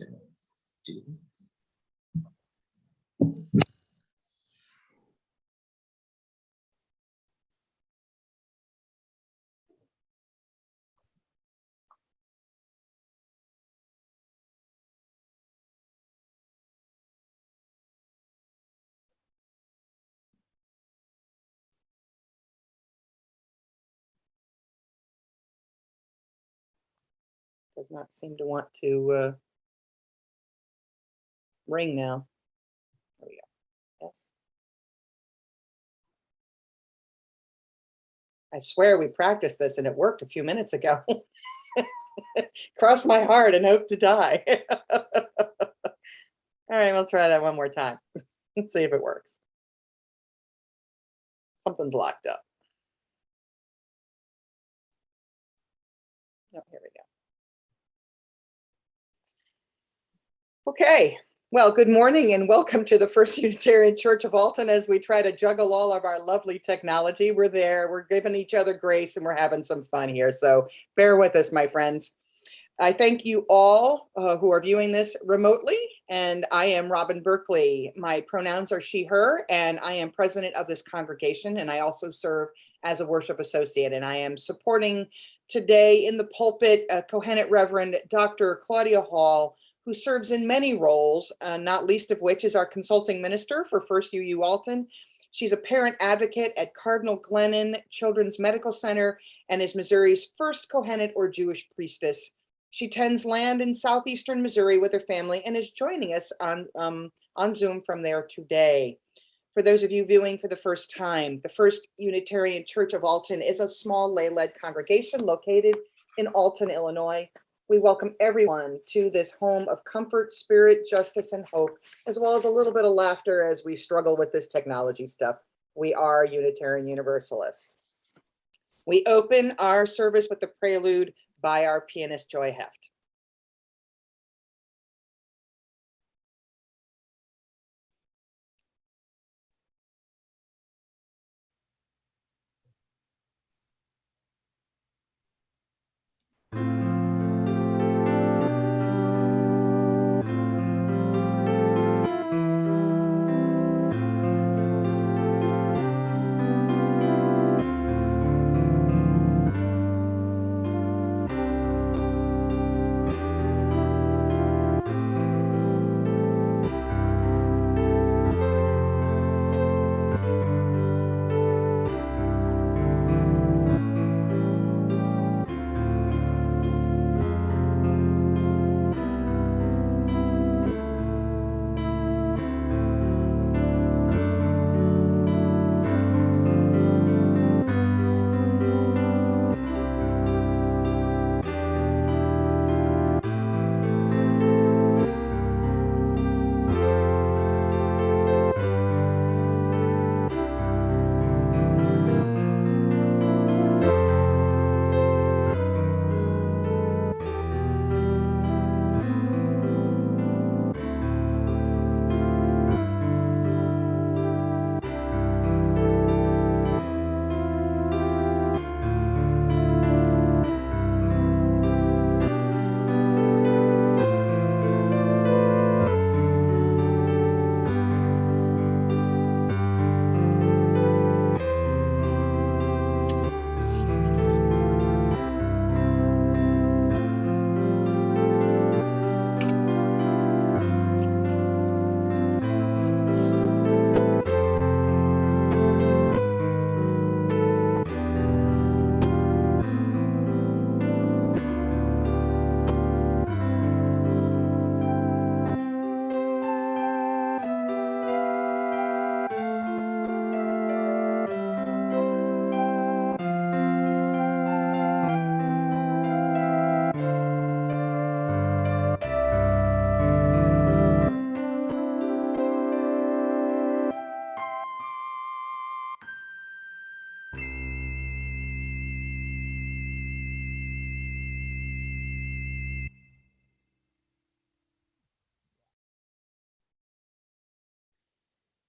So, do Does not seem to want to ring now. There we go. Yes. I swear we practiced this and it worked a few minutes ago. Cross my heart and hope to die. All right, we'll try that one more time. Let's see if it works. Something's locked up. Oh, here we go. Okay. Well, good morning and welcome to the First Unitarian Church of Alton as we try to juggle all of our lovely technology. We're there, we're giving each other grace and we're having some fun here. So bear with us, my friends. I thank you all who are viewing this remotely, and I am Robin Berkeley. My pronouns are she, her, and I am president of this congregation, and I also serve as a worship associate, and I am supporting today in the pulpit Kohenet Reverend Dr. Claudia Hall, who serves in many roles, not least of which is our consulting minister for First UU Alton. She's a parent advocate at Cardinal Glennon Children's Medical Center and is Missouri's first Kohenet or Jewish priestess. She tends land in southeastern Missouri with her family and is joining us on Zoom from there today. For those of you viewing for the first time, the First Unitarian Church of Alton is a small lay-led congregation located in Alton, Illinois. We welcome everyone to this home of comfort, spirit, justice, and hope, as well as a little bit of laughter as we struggle with this technology stuff. We are Unitarian Universalists. We open our service with the Prelude by our pianist Joy Heft.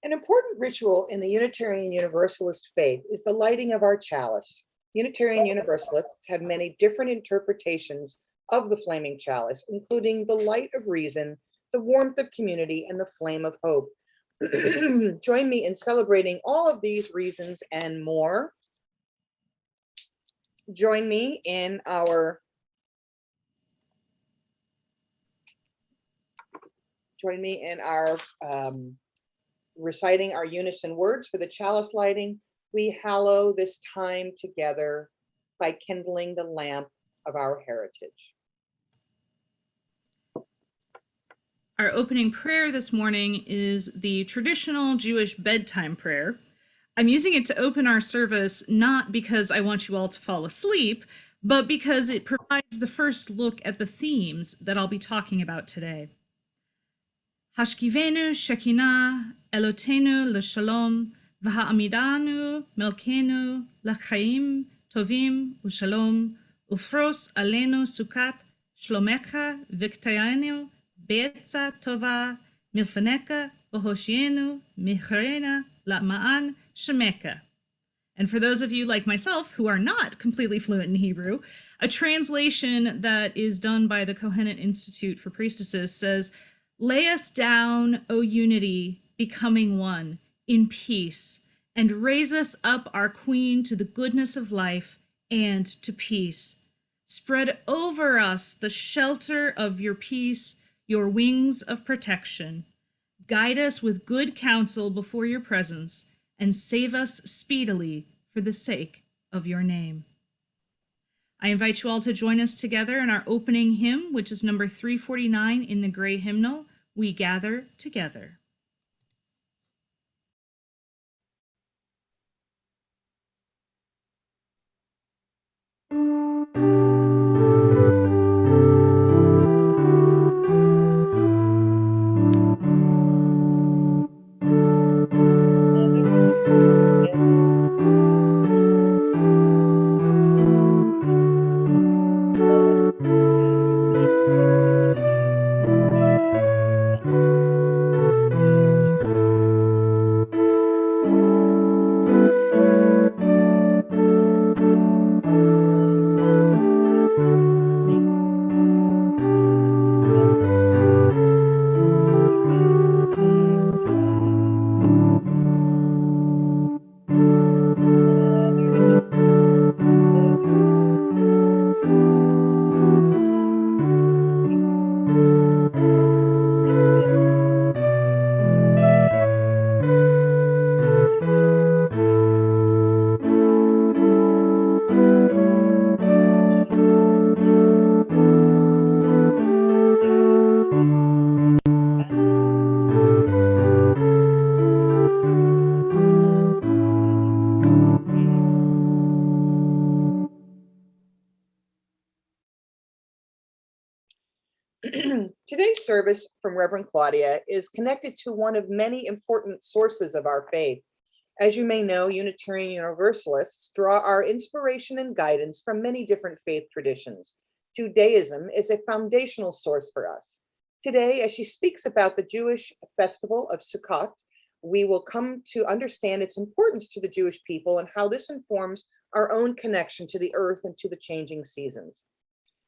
An important ritual in the Unitarian Universalist faith is the lighting of our chalice. Unitarian Universalists have many different interpretations of the flaming chalice, including the light of reason, the warmth of community, and the flame of hope. Join me in celebrating all of these reasons and more. Join me in our reciting our unison words for the chalice lighting. We hallow this time together by kindling the lamp of our heritage. Our opening prayer this morning is the traditional Jewish bedtime prayer. I'm using it to open our service not because I want you all to fall asleep, but because it provides the first look at the themes that I'll be talking about today. Hashkevenu Shekinah Elotenu L'Shalom V'ha'amidanu Melkenu L'chaim Tovim U'Shalom Ufros Alenu Sukkot Shlomecha V'ktayanu Be'etza Tova Milfaneka V'hoshienu Michrena La'ma'an Shemeka. And for those of you like myself who are not completely fluent in Hebrew, a translation that is done by the Kohenet Institute for Priestesses says, "Lay us down, O unity, becoming one, in peace, and raise us up, our Queen, to the goodness of life and to peace. Spread over us the shelter of your peace, your wings of protection. Guide us with good counsel before your presence, and save us speedily for the sake of your name." I invite you all to join us together in our opening hymn, which is number 349 in the Gray Hymnal, "We Gather Together." Today's service from Reverend Claudia is connected to one of many important sources of our faith. As you may know, Unitarian Universalists draw our inspiration and guidance from many different faith traditions. Judaism is a foundational source for us. Today, as she speaks about the Jewish festival of Sukkot, we will come to understand its importance to the Jewish people and how this informs our own connection to the earth and to the changing seasons.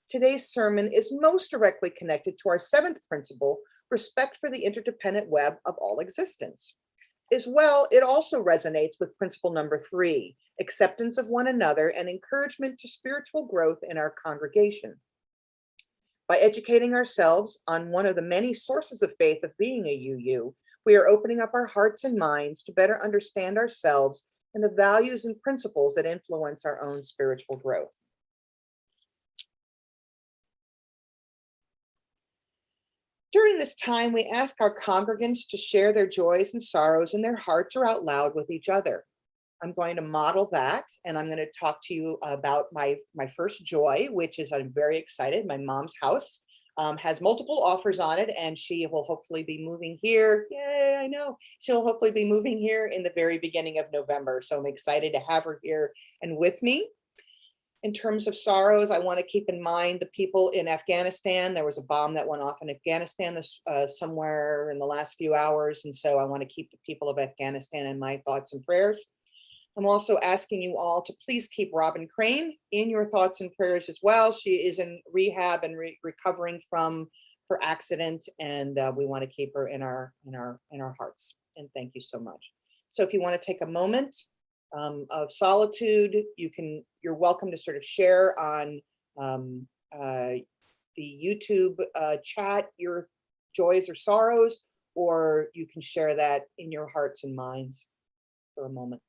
Today's sermon is most directly connected to our seventh principle, respect for the interdependent web of all existence. As well, it also resonates with principle number 3, acceptance of one another and encouragement to spiritual growth in our congregation. By educating ourselves on one of the many sources of faith of being a UU, we are opening up our hearts and minds to better understand ourselves and the values and principles that influence our own spiritual growth. During this time, we ask our congregants to share their joys and sorrows in their hearts or out loud with each other. I'm going to model that, and I'm going to talk to you about my first joy, which is, I'm very excited. My mom's house has multiple offers on it, and she will hopefully be moving here. Yay, I know. She'll hopefully be moving here in the very beginning of November. So I'm excited to have her here and with me. In terms of sorrows, I want to keep in mind the people in Afghanistan. There was a bomb that went off in Afghanistan somewhere in the last few hours. And so I want to keep the people of Afghanistan in my thoughts and prayers. I'm also asking you all to please keep Robin Crane in your thoughts and prayers as well. She is in rehab and recovering from her accident, and we want to keep her in our hearts. And thank you so much. So if you want to take a moment of solitude, you're welcome to sort of share on the YouTube chat your joys or sorrows, or you can share that in your hearts and minds for a moment.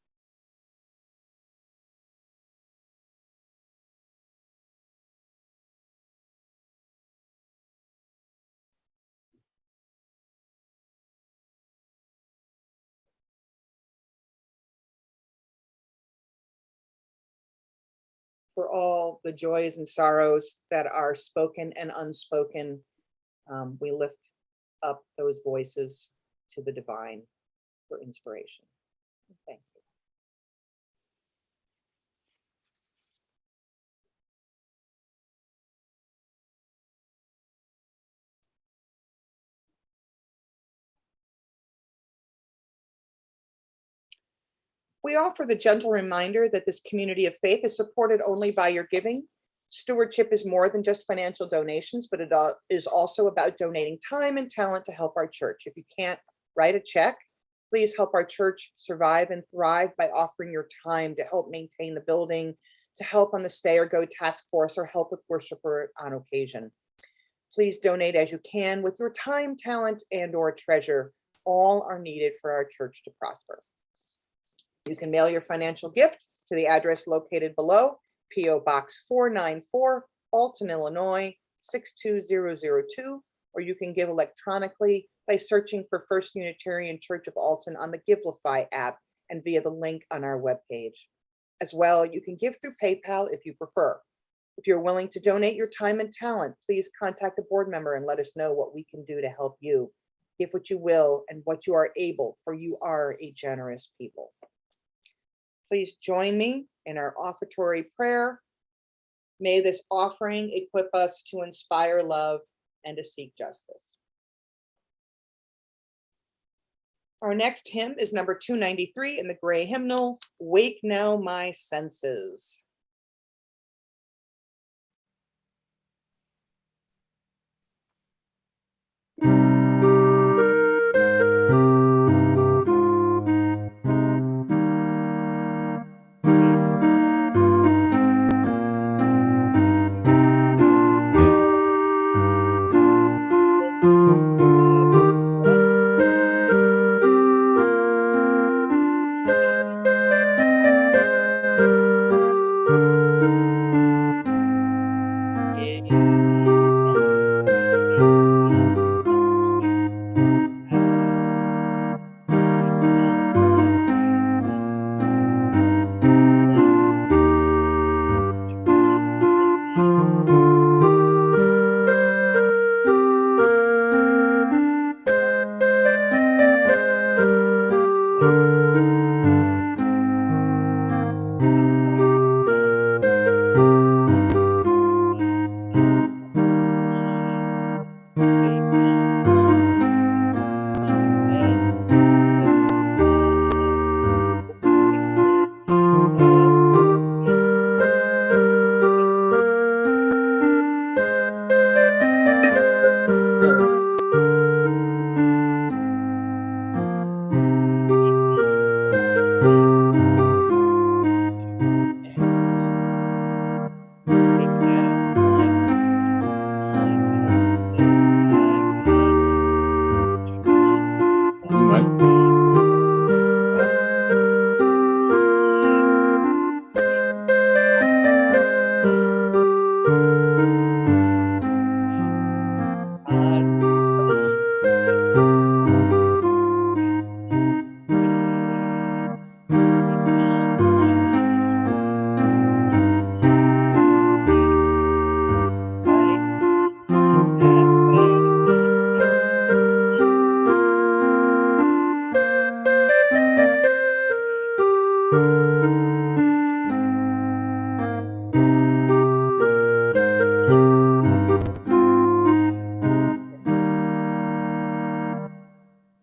For all the joys and sorrows that are spoken and unspoken, we lift up those voices to the divine for inspiration. Thank you. We offer the gentle reminder that this community of faith is supported only by your giving. Stewardship is more than just financial donations, but it is also about donating time and talent to help our church. If you can't write a check, please help our church survive and thrive by offering your time to help maintain the building, to help on the Stay or Go task force, or help with worship on occasion. Please donate as you can with your time, talent, and/or treasure. All are needed for our church to prosper. You can mail your financial gift to the address located below, P.O. Box 494, Alton, Illinois, 62002, or you can give electronically by searching for First Unitarian Church of Alton on the Givelify app and via the link on our webpage. As well, you can give through PayPal if you prefer. If you're willing to donate your time and talent, please contact a board member and let us know what we can do to help you. Give what you will and what you are able, for you are a generous people. Please join me in our offertory prayer. May this offering equip us to inspire love and to seek justice. Our next hymn is number 293 in the gray hymnal, Wake Now My Senses.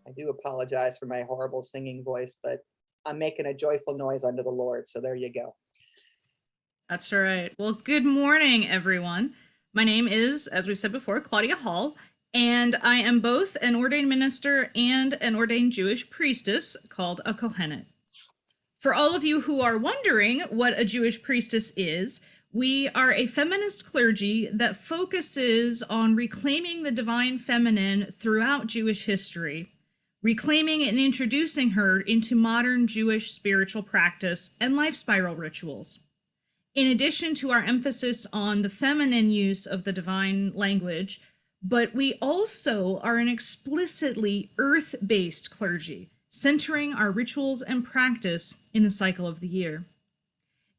I do apologize for my horrible singing voice, but I'm making a joyful noise unto the Lord. So there you go. That's right. Well, good morning, everyone. My name is, as we've said before, Claudia Hall, and I am both an ordained minister and an ordained Jewish priestess called a Kohenet. For all of you who are wondering what a Jewish priestess is, we are a feminist clergy that focuses on reclaiming the divine feminine throughout Jewish history, reclaiming and introducing her into modern Jewish spiritual practice and life spiral rituals. In addition to our emphasis on the feminine use of the divine language, but we also are an explicitly earth-based clergy, centering our rituals and practice in the cycle of the year.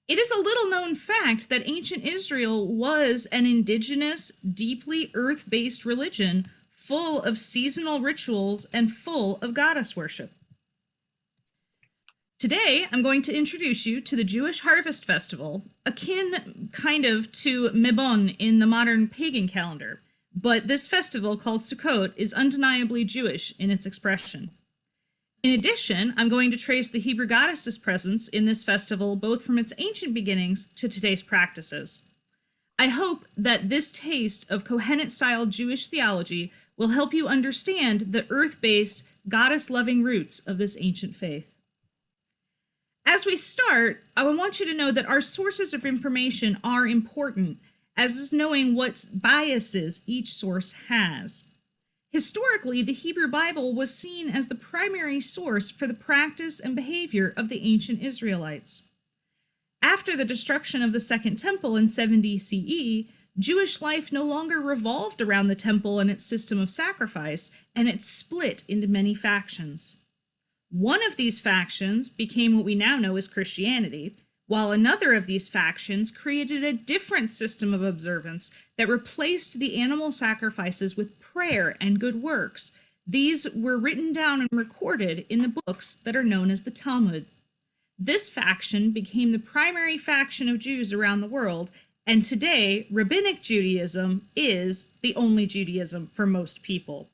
It is a little known fact that ancient Israel was an indigenous, deeply earth-based religion full of seasonal rituals and full of goddess worship. Today, I'm going to introduce you to the Jewish Harvest Festival, akin kind of to Mebon in the modern pagan calendar, but this festival called Sukkot is undeniably Jewish in its expression. In addition, I'm going to trace the Hebrew goddess's presence in this festival both from its ancient beginnings to today's practices. I hope that this taste of Kohenet-style Jewish theology will help you understand the earth-based, goddess-loving roots of this ancient faith. As we start, I want you to know that our sources of information are important, as is knowing what biases each source has. Historically, the Hebrew Bible was seen as the primary source for the practice and behavior of the ancient Israelites. After the destruction of the Second Temple in 70 CE, Jewish life no longer revolved around the temple and its system of sacrifice, and it split into many factions. One of these factions became what we now know as Christianity, while another of these factions created a different system of observance that replaced the animal sacrifices with prayer and good works. These were written down and recorded in the books that are known as the Talmud. This faction became the primary faction of Jews around the world, and today, Rabbinic Judaism is the only Judaism for most people.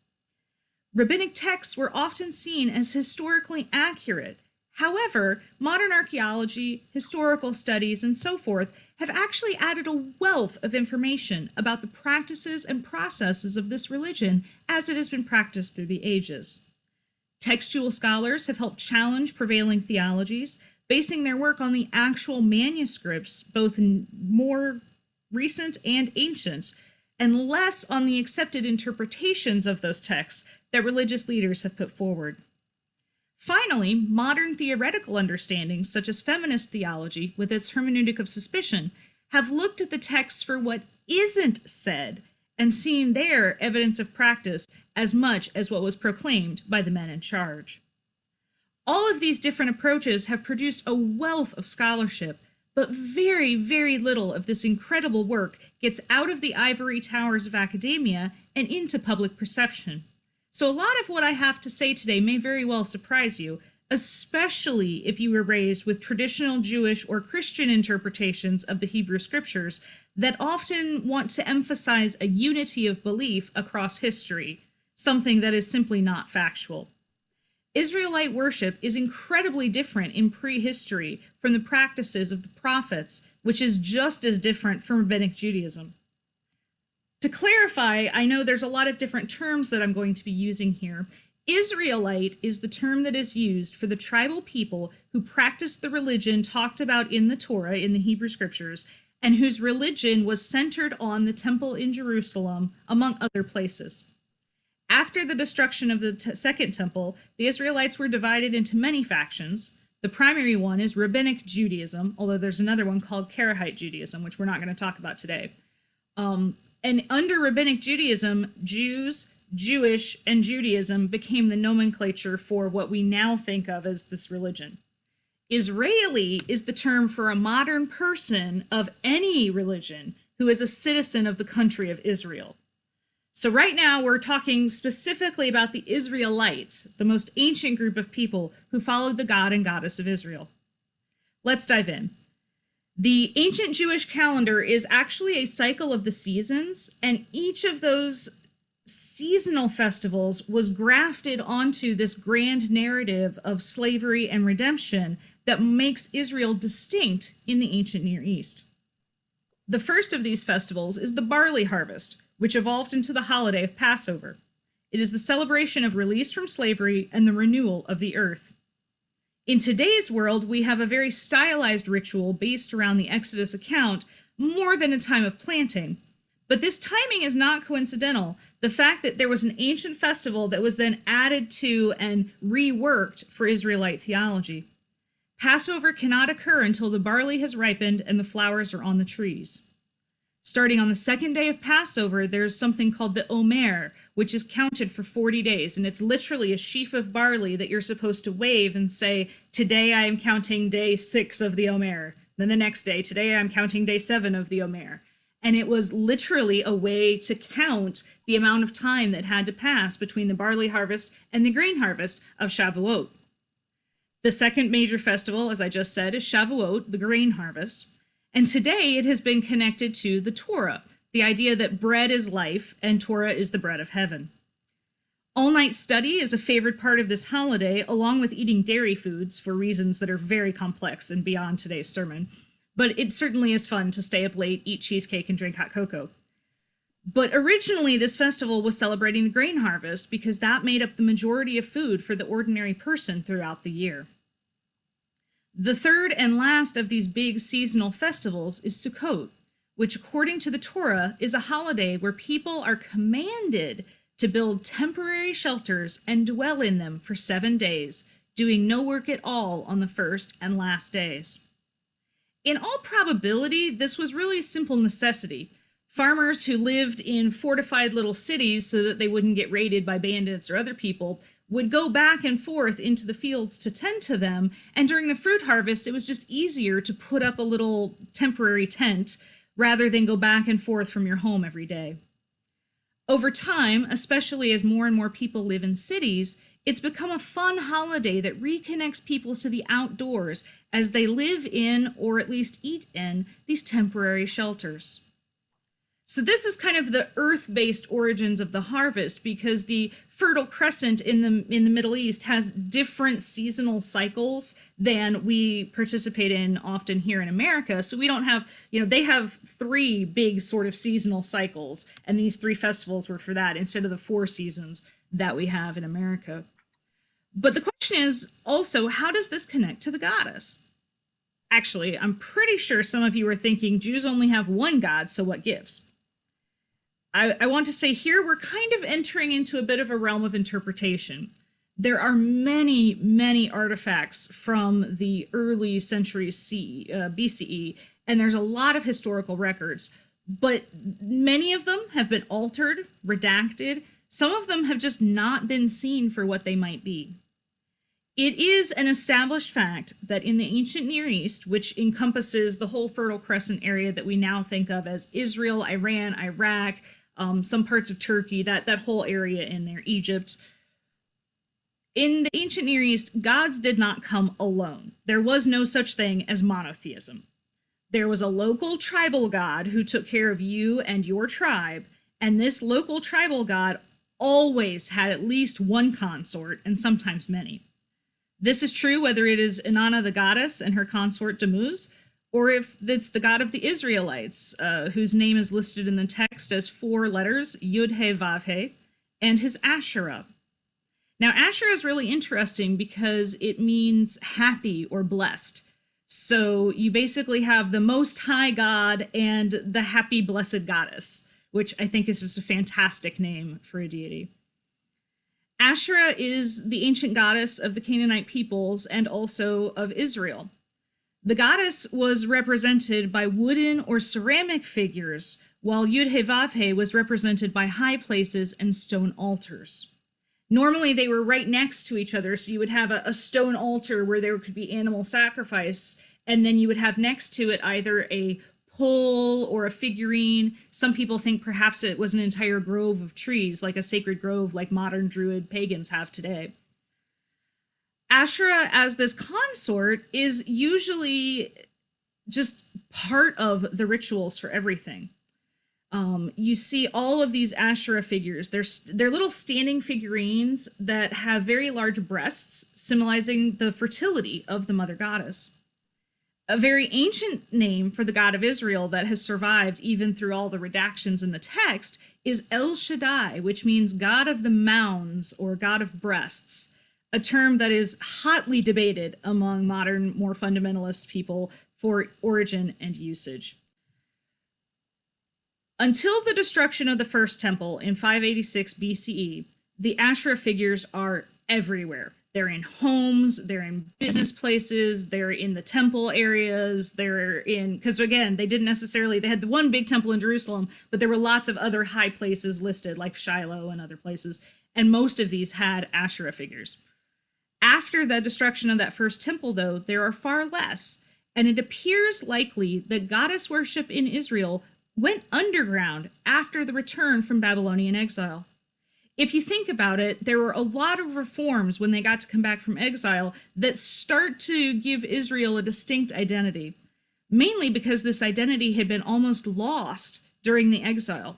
Rabbinic texts were often seen as historically accurate. However, modern archaeology, historical studies, and so forth have actually added a wealth of information about the practices and processes of this religion as it has been practiced through the ages. Textual scholars have helped challenge prevailing theologies, basing their work on the actual manuscripts, both more recent and ancient, and less on the accepted interpretations of those texts that religious leaders have put forward. Finally, modern theoretical understandings, such as feminist theology with its hermeneutic of suspicion, have looked at the texts for what isn't said and seen their evidence of practice as much as what was proclaimed by the men in charge. All of these different approaches have produced a wealth of scholarship, but very, very little of this incredible work gets out of the ivory towers of academia and into public perception. So a lot of what I have to say today may very well surprise you, especially if you were raised with traditional Jewish or Christian interpretations of the Hebrew scriptures that often want to emphasize a unity of belief across history, something that is simply not factual. Israelite worship is incredibly different in prehistory from the practices of the prophets, which is just as different from Rabbinic Judaism. To clarify, I know there's a lot of different terms that I'm going to be using here. Israelite is the term that is used for the tribal people who practice the religion talked about in the Torah, in the Hebrew scriptures, and whose religion was centered on the temple in Jerusalem, among other places. After the destruction of the Second Temple, the Israelites were divided into many factions. The primary one is Rabbinic Judaism, although there's another one called Karahite Judaism, which we're not going to talk about today. And under Rabbinic Judaism, Jews, Jewish, and Judaism became the nomenclature for what we now think of as this religion. Israeli is the term for a modern person of any religion who is a citizen of the country of Israel. So right now we're talking specifically about the Israelites, the most ancient group of people who followed the God and goddess of Israel. Let's dive in. The ancient Jewish calendar is actually a cycle of the seasons, and each of those seasonal festivals was grafted onto this grand narrative of slavery and redemption that makes Israel distinct in the ancient Near East. The first of these festivals is the Barley Harvest, which evolved into the holiday of Passover. It is the celebration of release from slavery and the renewal of the earth. In today's world, we have a very stylized ritual based around the Exodus account more than a time of planting. But this timing is not coincidental. The fact that there was an ancient festival that was then added to and reworked for Israelite theology. Passover cannot occur until the barley has ripened and the flowers are on the trees. Starting on the second day of Passover, there's something called the Omer, which is counted for 40 days, and it's literally a sheaf of barley that you're supposed to wave and say, today I am counting day 6 of the Omer. Then the next day, today I'm counting day 7 of the Omer. And it was literally a way to count the amount of time that had to pass between the barley harvest and the grain harvest of Shavuot. The second major festival, as I just said, is Shavuot, the grain harvest. And today it has been connected to the Torah, the idea that bread is life and Torah is the bread of heaven. All-night study is a favorite part of this holiday, along with eating dairy foods for reasons that are very complex and beyond today's sermon. But it certainly is fun to stay up late, eat cheesecake, and drink hot cocoa. But originally, this festival was celebrating the grain harvest because that made up the majority of food for the ordinary person throughout the year. The third and last of these big seasonal festivals is Sukkot, which according to the Torah is a holiday where people are commanded to build temporary shelters and dwell in them for 7 days, doing no work at all on the first and last days. In all probability, this was really simple necessity. Farmers who lived in fortified little cities so that they wouldn't get raided by bandits or other people would go back and forth into the fields to tend to them, and during the fruit harvest, it was just easier to put up a little temporary tent rather than go back and forth from your home every day. Over time, especially as more and more people live in cities, it's become a fun holiday that reconnects people to the outdoors as they live in, or at least eat in, these temporary shelters. So this is kind of the earth-based origins of the harvest, because the Fertile Crescent in the Middle East has different seasonal cycles than we participate in often here in America. So we don't have, they have 3 big sort of seasonal cycles, and these 3 festivals were for that instead of the 4 seasons that we have in America. But the question is also, how does this connect to the goddess? Actually, I'm pretty sure some of you are thinking Jews only have one God, so what gives? I want to say here we're kind of entering into a bit of a realm of interpretation. There are many, many artifacts from the early centuries BCE, and there's a lot of historical records, but many of them have been altered, redacted. Some of them have just not been seen for what they might be. It is an established fact that in the ancient Near East, which encompasses the whole Fertile Crescent area that we now think of as Israel, Iran, Iraq, some parts of Turkey, that whole area in there, Egypt. In the ancient Near East, gods did not come alone. There was no such thing as monotheism. There was a local tribal god who took care of you and your tribe, and this local tribal god always had at least one consort, and sometimes many. This is true whether it is Inanna the goddess and her consort Tammuz, or if it's the god of the Israelites, whose name is listed in the text as 4 letters, Yud-He Vav-He, and his Asherah. Now, Asherah is really interesting because it means happy or blessed. So you basically have the Most High God and the happy, blessed goddess, which I think is just a fantastic name for a deity. Asherah is the ancient goddess of the Canaanite peoples and also of Israel. The goddess was represented by wooden or ceramic figures, while Yud-He Vav-He was represented by high places and stone altars. Normally they were right next to each other, so you would have a stone altar where there could be animal sacrifice, and then you would have next to it either a pole or a figurine. Some people think perhaps it was an entire grove of trees, like a sacred grove like modern Druid pagans have today. Asherah as this consort is usually just part of the rituals for everything. You see all of these Asherah figures. They're little standing figurines that have very large breasts, symbolizing the fertility of the mother goddess. A very ancient name for the God of Israel that has survived even through all the redactions in the text is El Shaddai, which means God of the mounds or God of breasts, a term that is hotly debated among modern, more fundamentalist people for origin and usage. Until the destruction of the first temple in 586 BCE, the Asherah figures are everywhere. They're in homes, they're in business places, they're in the temple areas, they're in, because again, they had the one big temple in Jerusalem, but there were lots of other high places listed, like Shiloh and other places, and most of these had Asherah figures. After the destruction of that first temple, though, there are far less, and it appears likely that goddess worship in Israel went underground after the return from Babylonian exile. If you think about it, there were a lot of reforms when they got to come back from exile that start to give Israel a distinct identity, mainly because this identity had been almost lost during the exile.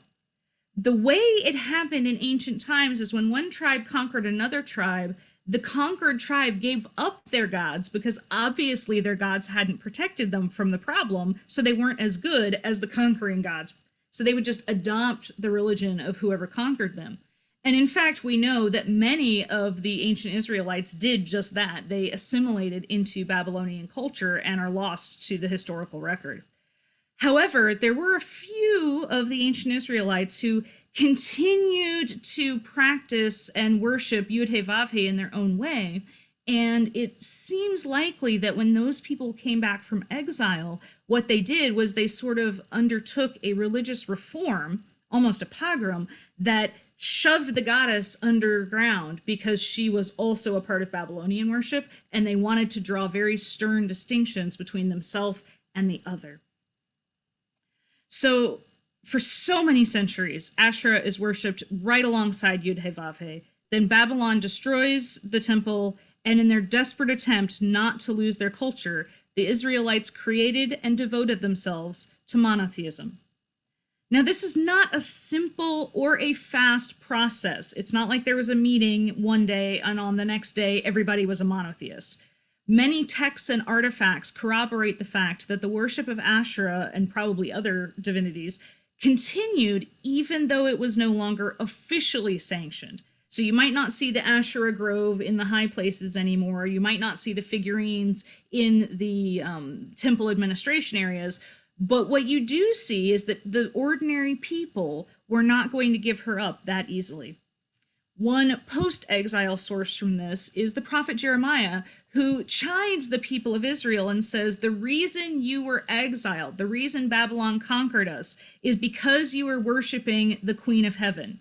The way it happened in ancient times is when one tribe conquered another tribe, the conquered tribe gave up their gods because obviously their gods hadn't protected them from the problem, so they weren't as good as the conquering gods. So they would just adopt the religion of whoever conquered them. And in fact, we know that many of the ancient Israelites did just that. They assimilated into Babylonian culture and are lost to the historical record. However, there were a few of the ancient Israelites who continued to practice and worship Yud-Heh-Vav-Heh in their own way. And it seems likely that when those people came back from exile, what they did was they sort of undertook a religious reform, almost a pogrom, that shoved the goddess underground because she was also a part of Babylonian worship, and they wanted to draw very stern distinctions between themselves and the other. So for so many centuries, Asherah is worshipped right alongside Yud-Heh-Vav-Heh. Then Babylon destroys the temple, and in their desperate attempt not to lose their culture, the Israelites created and devoted themselves to monotheism. Now, this is not a simple or a fast process. It's not like there was a meeting one day and on the next day everybody was a monotheist. Many texts and artifacts corroborate the fact that the worship of Asherah and probably other divinities continued even though it was no longer officially sanctioned. So you might not see the Asherah grove in the high places anymore. You might not see the figurines in the temple administration areas. But what you do see is that the ordinary people were not going to give her up that easily. One post-exile source from this is the prophet Jeremiah, who chides the people of Israel and says, the reason you were exiled, the reason Babylon conquered us, is because you were worshiping the Queen of Heaven.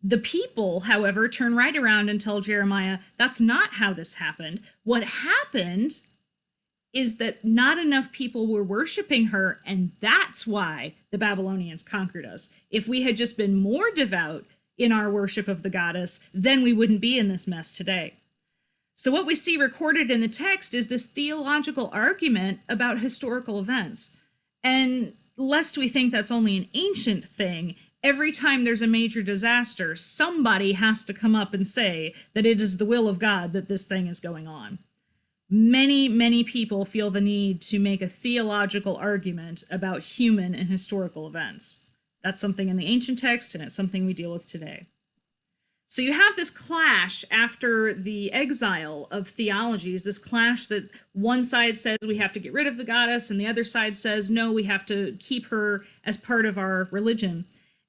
The people, however, turn right around and tell Jeremiah, that's not how this happened. What happened is that not enough people were worshiping her, and that's why the Babylonians conquered us. If we had just been more devout in our worship of the goddess, then we wouldn't be in this mess today. So what we see recorded in the text is this theological argument about historical events. And lest we think that's only an ancient thing, every time there's a major disaster, somebody has to come up and say that it is the will of God that this thing is going on. Many, many people feel the need to make a theological argument about human and historical events. That's something in the ancient text, and it's something we deal with today. So you have this clash after the exile of theologies, this clash that one side says we have to get rid of the goddess, and the other side says, no, we have to keep her as part of our religion.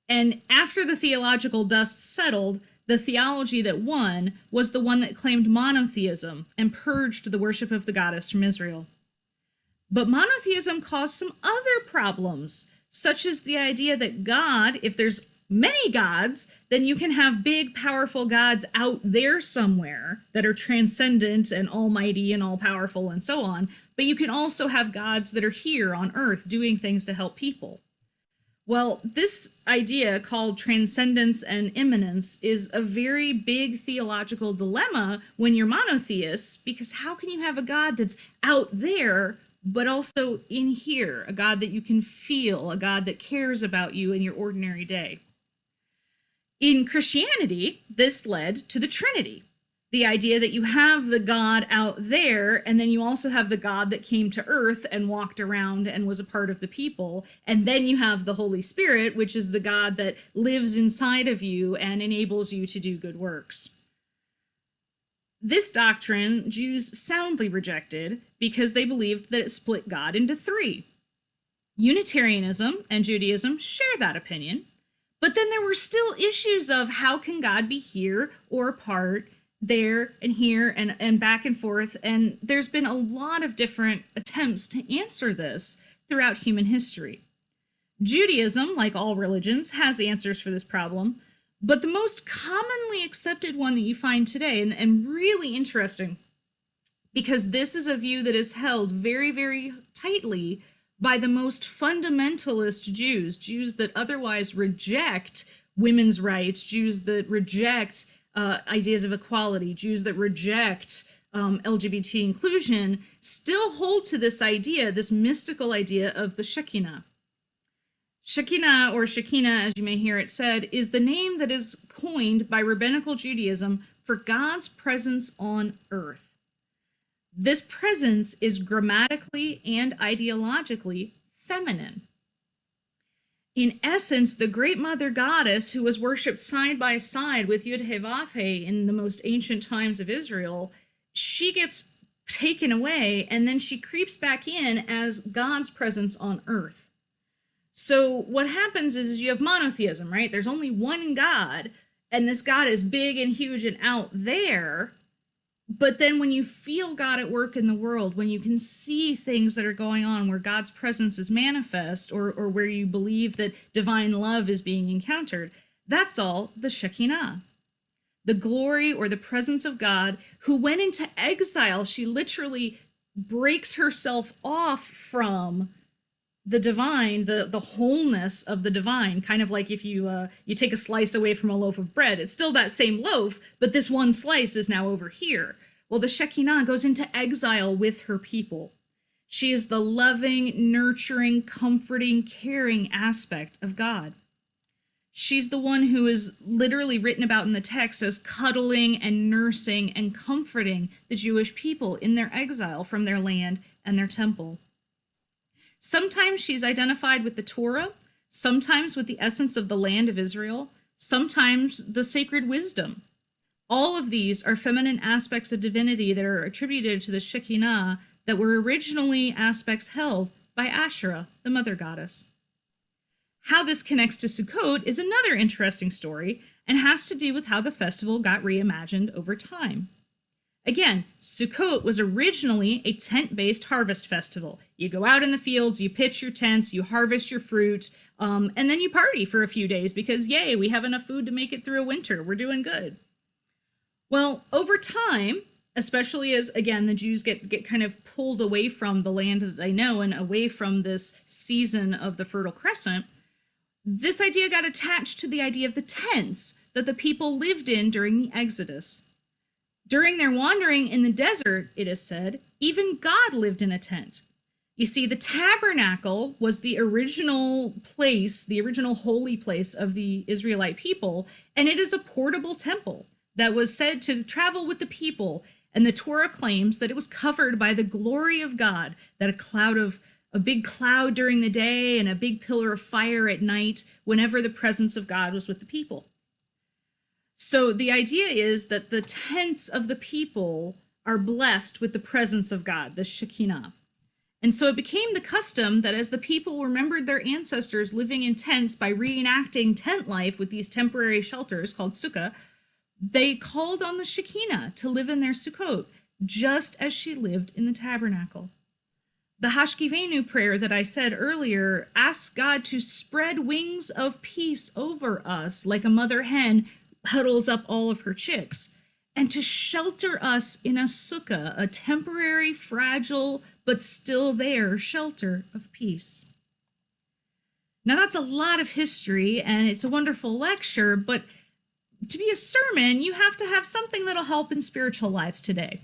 And after the theological dust settled, the theology that won was the one that claimed monotheism and purged the worship of the goddess from Israel. But monotheism caused some other problems, such as the idea that God, if there's many gods, then you can have big, powerful gods out there somewhere that are transcendent and almighty and all-powerful and so on, but you can also have gods that are here on earth doing things to help people. Well, this idea called transcendence and immanence is a very big theological dilemma when you're monotheists, because how can you have a God that's out there but also in here, a God that you can feel, a God that cares about you in your ordinary day. In Christianity, this led to the Trinity, the idea that you have the God out there, and then you also have the God that came to earth and walked around and was a part of the people. And then you have the Holy Spirit, which is the God that lives inside of you and enables you to do good works. This doctrine Jews soundly rejected because they believed that it split God into three. Unitarianism and Judaism share that opinion, but then there were still issues of how can God be here or apart, there and here and back and forth. And there's been a lot of different attempts to answer this throughout human history. Judaism, like all religions, has answers for this problem, but the most commonly accepted one that you find today, and really interesting, because this is a view that is held very, very tightly by the most fundamentalist Jews that otherwise reject women's rights, Jews that reject ideas of equality, Jews that reject LGBT inclusion, still hold to this idea, this mystical idea of the Shekinah. Shekinah, or Shekinah, as you may hear it said, is the name that is coined by rabbinical Judaism for God's presence on earth. This presence is grammatically and ideologically feminine. In essence, the great mother goddess who was worshipped side by side with Yud-Heh-Vav-Heh in the most ancient times of Israel, she gets taken away and then she creeps back in as God's presence on earth. So what happens is you have monotheism, right? There's only one God, and this God is big and huge and out there. But then when you feel God at work in the world, when you can see things that are going on where God's presence is manifest, or where you believe that divine love is being encountered, that's all the Shekinah. The glory or the presence of God, who went into exile. She literally breaks herself off from the divine, the wholeness of the divine, kind of like if you take a slice away from a loaf of bread. It's still that same loaf, but this one slice is now over here. Well, the Shekinah goes into exile with her people. She is the loving, nurturing, comforting, caring aspect of God. She's the one who is literally written about in the text as cuddling and nursing and comforting the Jewish people in their exile from their land and their temple. Sometimes she's identified with the Torah, sometimes with the essence of the land of Israel, sometimes the sacred wisdom. All of these are feminine aspects of divinity that are attributed to the Shekinah that were originally aspects held by Ashrae, the mother goddess. How this connects to Sukkot is another interesting story and has to do with how the festival got reimagined over time. Again, Sukkot was originally a tent-based harvest festival. You go out in the fields, you pitch your tents, you harvest your fruit, and then you party for a few days because, yay, we have enough food to make it through a winter. We're doing good. Well, over time, especially as, again, the Jews get kind of pulled away from the land that they know and away from this season of the Fertile Crescent, this idea got attached to the idea of the tents that the people lived in during the Exodus. During their wandering in the desert, it is said, even God lived in a tent. You see, the tabernacle was the original place, the original holy place of the Israelite people, and it is a portable temple that was said to travel with the people, and the Torah claims that it was covered by the glory of God, that a big cloud during the day and a big pillar of fire at night whenever the presence of God was with the people. So the idea is that the tents of the people are blessed with the presence of God, the Shekinah. And so it became the custom that as the people remembered their ancestors living in tents by reenacting tent life with these temporary shelters called Sukkot, they called on the Shekinah to live in their Sukkot, just as she lived in the tabernacle. The Hashkevenu prayer that I said earlier asks God to spread wings of peace over us like a mother hen huddles up all of her chicks, and to shelter us in a sukkah, a temporary, fragile, but still there shelter of peace. Now that's a lot of history, and it's a wonderful lecture, but to be a sermon, you have to have something that'll help in spiritual lives today.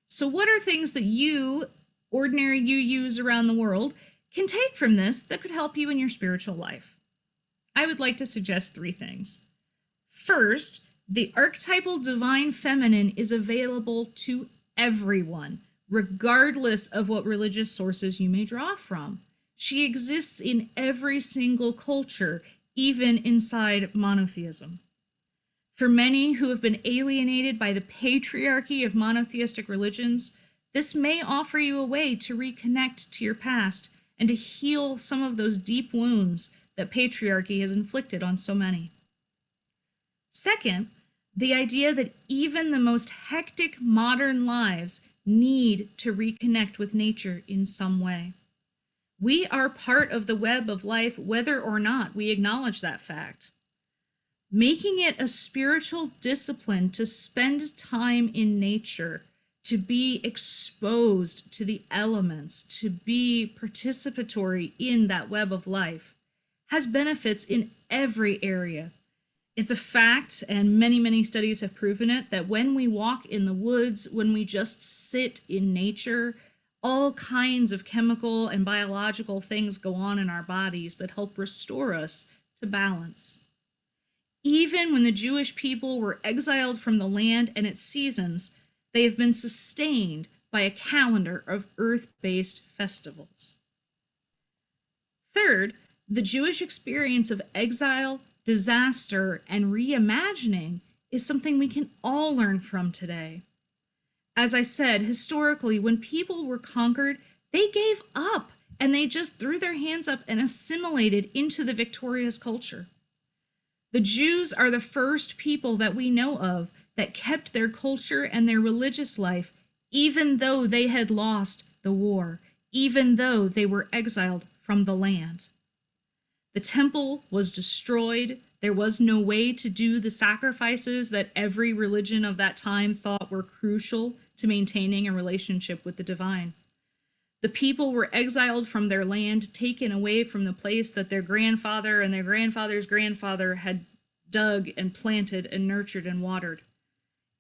So what are things that you ordinary UUs around the world can take from this that could help you in your spiritual life. I would like to suggest 3 things. First, the archetypal divine feminine is available to everyone, regardless of what religious sources you may draw from. She exists in every single culture, even inside monotheism. For many who have been alienated by the patriarchy of monotheistic religions, this may offer you a way to reconnect to your past and to heal some of those deep wounds that patriarchy has inflicted on so many. Second, the idea that even the most hectic modern lives need to reconnect with nature in some way. We are part of the web of life, whether or not we acknowledge that fact. Making it a spiritual discipline to spend time in nature, to be exposed to the elements, to be participatory in that web of life, has benefits in every area. It's a fact, and many, many studies have proven it, that when we walk in the woods, when we just sit in nature, all kinds of chemical and biological things go on in our bodies that help restore us to balance. Even when the Jewish people were exiled from the land and its seasons, they have been sustained by a calendar of earth-based festivals. Third, the Jewish experience of exile, disaster, and reimagining is something we can all learn from today. As I said, historically, when people were conquered, they gave up and they just threw their hands up and assimilated into the victorious culture. The Jews are the first people that we know of that kept their culture and their religious life, even though they had lost the war, even though they were exiled from the land. The temple was destroyed. There was no way to do the sacrifices that every religion of that time thought were crucial to maintaining a relationship with the divine. The people were exiled from their land, taken away from the place that their grandfather and their grandfather's grandfather had dug and planted and nurtured and watered.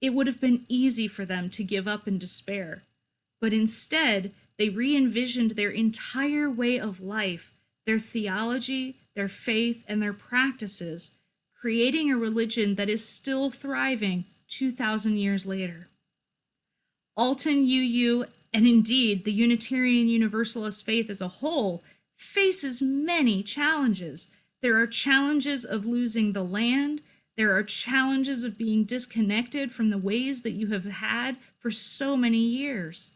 It would have been easy for them to give up in despair, but instead they re-envisioned their entire way of life, their theology, their faith, and their practices, creating a religion that is still thriving 2,000 years later. Alton UU, and indeed the Unitarian Universalist faith as a whole, faces many challenges. There are challenges of losing the land. There are challenges of being disconnected from the ways that you have had for so many years.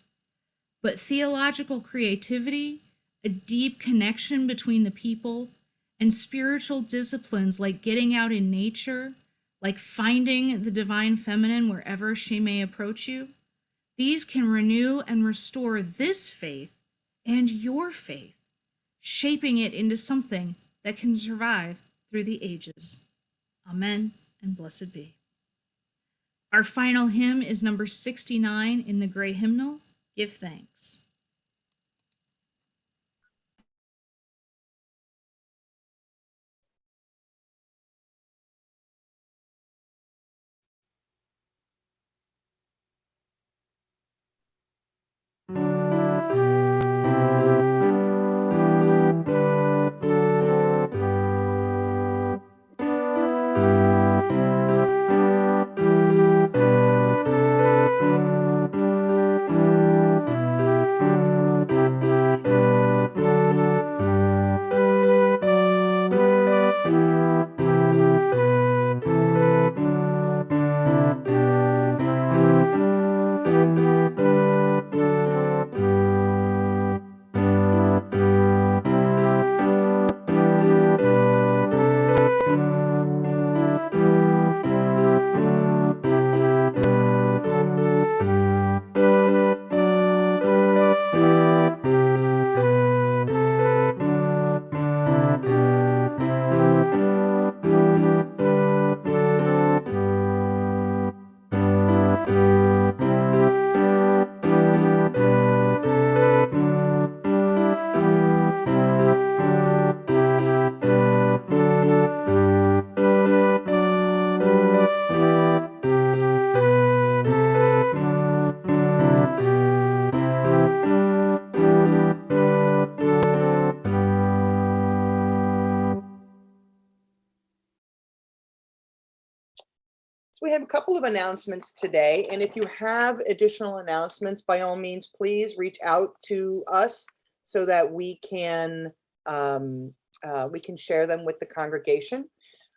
But theological creativity, a deep connection between the people, and spiritual disciplines like getting out in nature, like finding the divine feminine wherever she may approach you, these can renew and restore this faith and your faith, shaping it into something that can survive through the ages. Amen and blessed be. Our final hymn is number 69 in the Gray Hymnal, Give Thanks. So we have a couple of announcements today, and if you have additional announcements, by all means, please reach out to us so that we can share them with the congregation.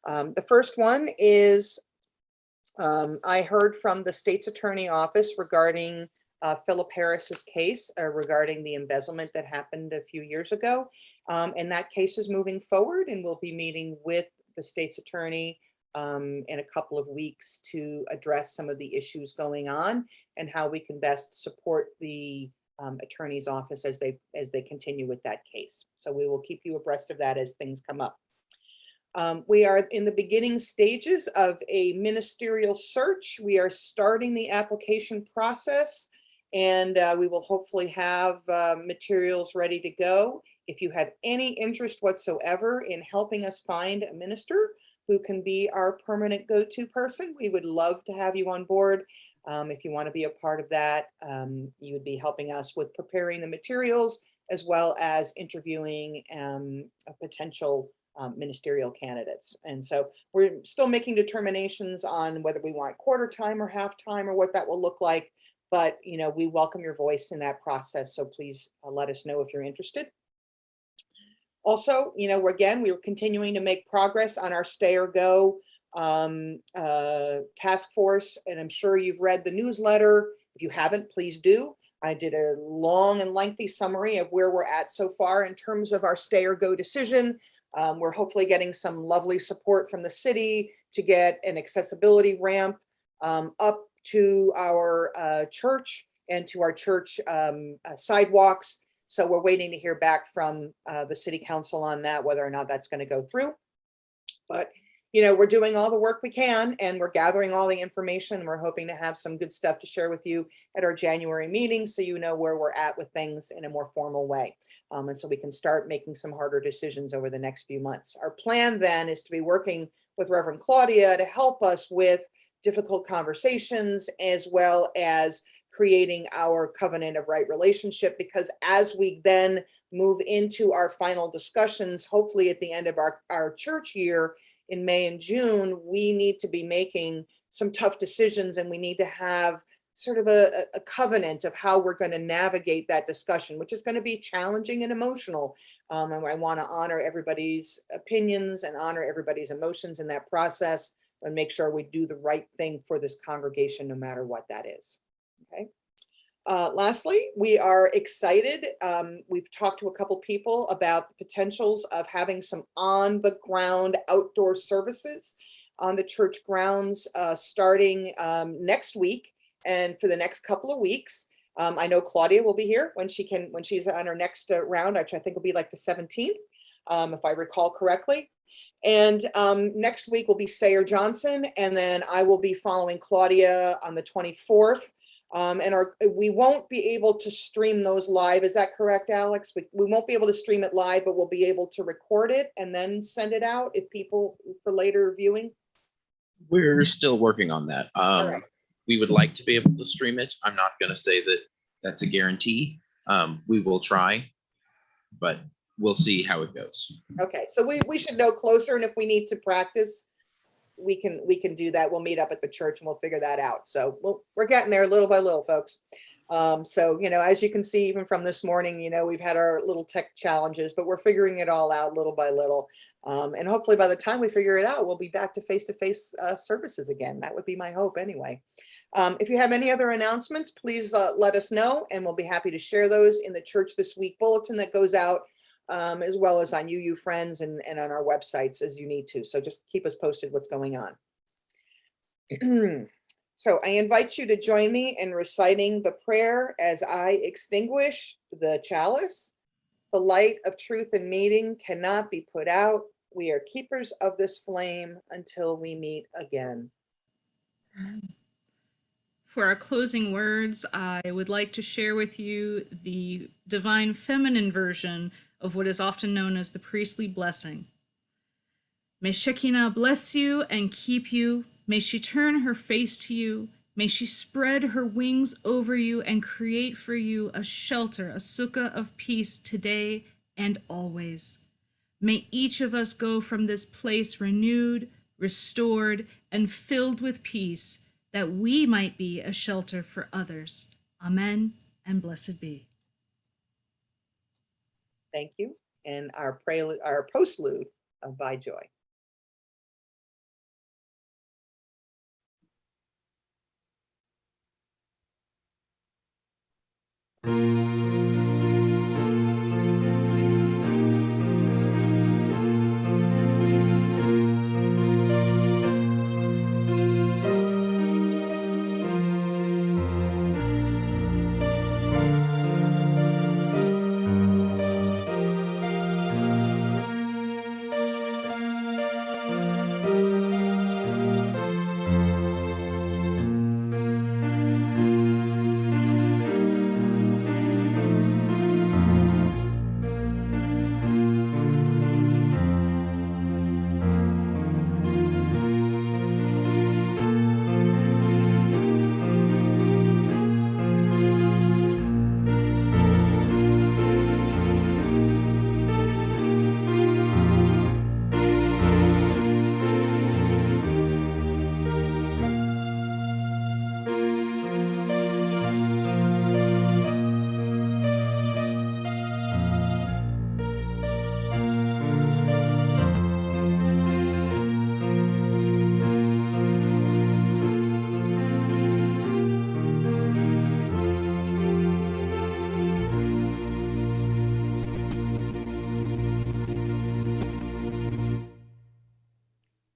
The first one is I heard from the state's attorney office regarding Philip Harris's case regarding the embezzlement that happened a few years ago. And that case is moving forward, and we'll be meeting with the state's attorney in a couple of weeks to address some of the issues going on and how we can best support the attorney's office as they continue with that case. So we will keep you abreast of that as things come up. We are in the beginning stages of a ministerial search. We are starting the application process, and we will hopefully have materials ready to go. If you have any interest whatsoever in helping us find a minister who can be our permanent go-to person, we would love to have you on board. If you want to be a part of that, you would be helping us with preparing the materials as well as interviewing a potential ministerial candidates. And so we're still making determinations on whether we want quarter time or half time or what that will look like. But, you know, we welcome your voice in that process. So please let us know if you're interested. Also, you know, we're continuing to make progress on our Stay or Go task force. And I'm sure you've read the newsletter. If you haven't, please do. I did a long and lengthy summary of where we're at so far in terms of our Stay or Go decision. We're hopefully getting some lovely support from the city to get an accessibility ramp up to our church and to our church sidewalks. So we're waiting to hear back from the city council on that, whether or not that's going to go through. But, you know, we're doing all the work we can, and we're gathering all the information. We're hoping to have some good stuff to share with you at our January meeting, so you know where we're at with things in a more formal way. And so we can start making some harder decisions over the next few months. Our plan then is to be working with Reverend Claudia to help us with difficult conversations, as well as creating our covenant of right relationship, because as we then move into our final discussions, hopefully at the end of our church year in May and June, we need to be making some tough decisions, and we need to have sort of a covenant of how we're going to navigate that discussion, which is going to be challenging and emotional. And I want to honor everybody's opinions and honor everybody's emotions in that process, and make sure we do the right thing for this congregation, no matter what that is. Okay. Lastly, we are excited. We've talked to a couple people about the potentials of having some on the ground outdoor services on the church grounds starting next week and for the next couple of weeks. I know Claudia will be here when she's on her next round, which I think will be like the 17th, if I recall correctly. And next week will be Sayer Johnson, and then I will be following Claudia on the 24th. And we won't be able to stream those live. Is that correct, Alex? We won't be able to stream it live, but we'll be able to record it and then send it out if people for later viewing. We're still working on that. Right. We would like to be able to stream it. I'm not going to say that that's a guarantee. We will try, but we'll see how it goes. Okay, so we should know closer, and if we need to practice, we can do that. We'll meet up at the church and we'll figure that out. So we're getting there little by little, folks. So, you know, as you can see, even from this morning, you know, we've had our little tech challenges, but we're figuring it all out little by little. And hopefully by the time we figure it out, we'll be back to face-to-face services again. That would be my hope anyway. If you have any other announcements, please let us know, and we'll be happy to share those in the Church This Week bulletin that goes out, as well as on UU Friends and on our websites as you need to. So just keep us posted what's going on. So I invite you to join me in reciting the prayer as I extinguish the chalice. The light of truth and meeting cannot be put out. We are keepers of this flame until we meet again. For our closing words, I would like to share with you the divine feminine version of what is often known as the priestly blessing. May Shekinah bless you and keep you. May she turn her face to you. May she spread her wings over you and create for you a shelter, a sukkah of peace today and always. May each of us go from this place renewed, restored, and filled with peace, that we might be a shelter for others. Amen, and blessed be. Thank you. And our postlude of By Joy.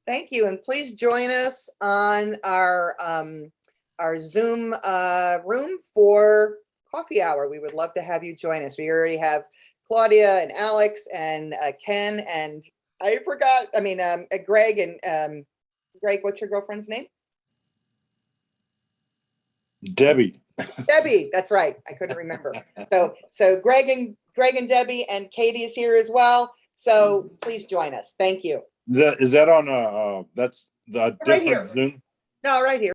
Thank you, and please join us on our Zoom room for coffee hour. We would love to have you join us. We already have Claudia and Alex and Ken and Greg and Greg. What's your girlfriend's name? Debbie. Debbie, that's right. I couldn't remember. So Greg and Debbie and Katie is here as well. So please join us. Thank you. Is that on that's the Right here. different Zoom? No, right here.